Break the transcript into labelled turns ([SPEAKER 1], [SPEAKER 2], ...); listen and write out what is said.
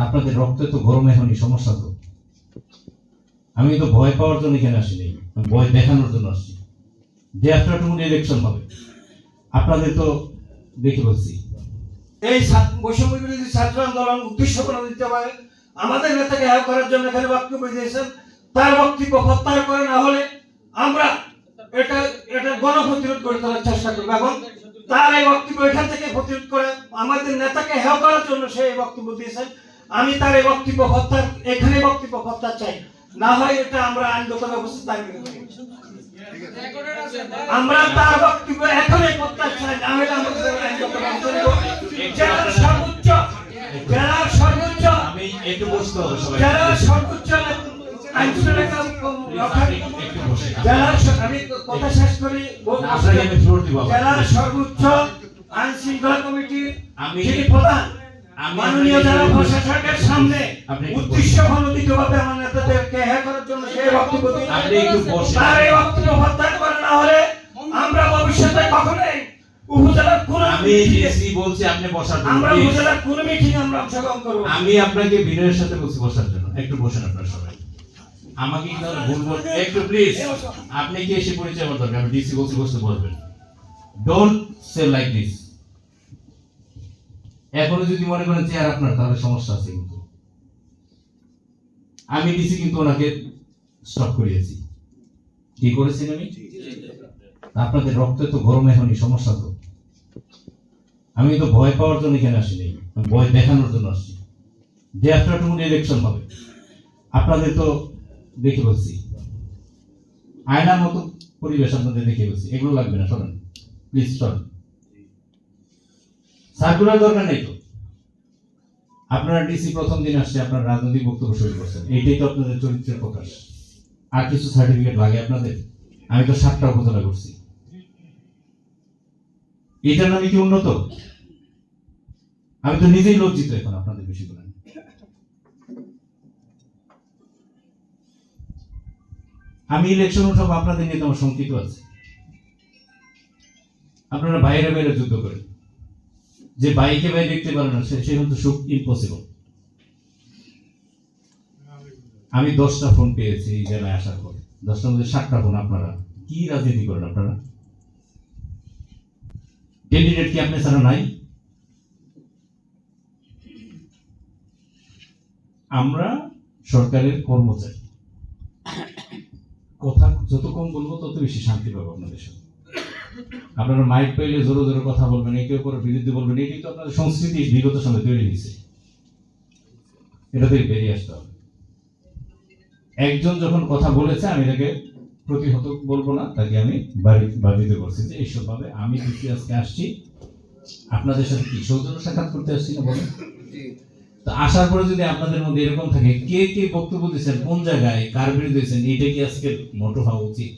[SPEAKER 1] আপনাদের রক্তে তো গরম এখনই সমস্যা তো। আমি তো ভয় পাওয়ার জন্য এখানে আসিনি, ভয় দেখানোর জন্য আসছি। ডে আফটার টুমরো ইলেকশন হবে, আপনাদের তো দেখে বলছি
[SPEAKER 2] এই বৈষম্য বিরোধী ছাত্র আন্দোলন উদ্দেশ্য করে দিতে পারে আমাদের নেতাকে হ্যাঁ করার জন্য এখানে বক্তব্য দিয়েছেন, তার বক্তব্য প্রত্যাহার করে, না হলে আমরা এটা গণপ্রতিরোধ করে তোলার চেষ্টা করবো। এবং তার এই বক্তব্য এখান থেকে প্রতিরোধ করে আমাদের নেতাকে হ্যাঁ করার জন্য সে এই বক্তব্য দিয়েছেন। আমি তার এই বক্তব্য প্রত্যাহার, এখানে বক্তব্য প্রত্যাহার চাই, না হয় এটা আমরা আইনগত ব্যবস্থা দাবি করি। আমরা তার বক্তব্য এখনই প্রত্যাহার চাই, না হলে আমাদের আইনগত ব্যবস্থা নেব। জেলার সর্বোচ্চ
[SPEAKER 1] আমি একটু বসতে হবে সবাই,
[SPEAKER 2] জেলার সর্বোচ্চ আমি কথা শেষ করি। জেলার সর্বোচ্চ আইন শৃঙ্খলা কমিটির যিনি প্রধান মাননীয় জেলা প্রশাসকের সামনে উদ্দেশ্যপ্রণোদিতভাবে আমার নেতাদেরকে হ্যাঁ করার জন্য সেই বক্তব্য তার এই বক্তব্য প্রত্যাহার করে, না হলে আমরা ভবিষ্যতে কখনোই উপজেলার কোন
[SPEAKER 1] বলছি আপনি বসার জন্য,
[SPEAKER 2] আমরা উপজেলার কোন মিটিং আমরা অংশগ্রহণ করব।
[SPEAKER 1] আমি আপনাকে বিনয়ের সাথে বলছি বসার জন্য, একটু বসেন আপনারা সবাই। আমাকে কি তাহলে ভুল বল একটু প্লিজ, আপনি কি এসে পরিচয় আমার দরকার, আমি ডিসি বলছি বসতে বলবেন। Don't say like this. এখনো যদি মনে করেন চেয়ার আপনার, তাহলে সমস্যা আছে। কিন্তু আমি ডিসি কিন্তু ওনাকে স্টপ করিয়েছি। কি করেছেন আমি? আপনাদের রক্তে তো গরম এখনই সমস্যা তো। আমি তো ভয় পাওয়ার জন্য এখানে আসিনি, ভয় দেখানোর জন্য আসছি। ডে আফটার টুমরো ইলেকশন হবে, আপনাদের তো দেখে বলছি আয়নার মতো পরিবেশ, আপনাদের দেখে বলছি এগুলো লাগবে না, শোনেন প্লিজ শোনেন। সার্কুলার দরকার নেই তো। আপনারা ডিসি প্রথম দিন আসছে, আপনার রাজনৈতিক বক্তব্য শুরু করছেন, এইটাই তো আপনাদের চরিত্রের প্রকাশ। আর কিছু সার্টিফিকেট লাগে আপনাদের? আমি তো 7টা উপজেলা করছি, এটার নামে কি উন্নত? আমি তো নিজেই লজ্জিত এখন আপনাদের বিষয়গুলো। আমি ইলেকশন উঠাবো, আপনাদের নিয়ে তোমার শঙ্কিত আছে। আপনারা বাইরে বাইরে যুদ্ধ করেন, যে বাইকে বাইরে দেখতে পারে না সে কিন্তু সুখ ইম্পসিবল। আমি 10টা ফোন পেয়েছি এই জেলায় আসার পর, 10টার মধ্যে 7টা ফোন। আপনারা কি রাজনীতি করেন? আপনারা ক্যান্ডিডেট কি আপনি ছাড়া নাই? আমরা সরকারের কর্মচারী, কথা যত কম বলবো তত বেশি শান্তি পাবো আপনাদের সাথে। আপনারা মাইক পাইলে জোরে জোরে কথা বলবেন, একে অপরের বিরুদ্ধে বলবেন, এটাই তো আপনাদের সংস্কৃতি বিগত সময় তৈরি হয়েছে। এটা থেকে বেরিয়ে আসতে হবে। একজন যখন কথা বলেছে, আমি তাকে প্রতিহত বলবো না, তাকে আমি বাধিত করছি যে এইসব ভাবে আমি আজকে আসছি আপনাদের সাথে কি সৌজন্য সাক্ষাৎ করতে আসছি না বলেন? তো আসার পরে যদি আপনাদের মধ্যে এরকম থাকে, কে কে বক্তব্য দিচ্ছেন, কোন জায়গায় কার বিরুদ্ধে দিচ্ছেন, এটা কি আজকে মোটো হওয়া উচিত?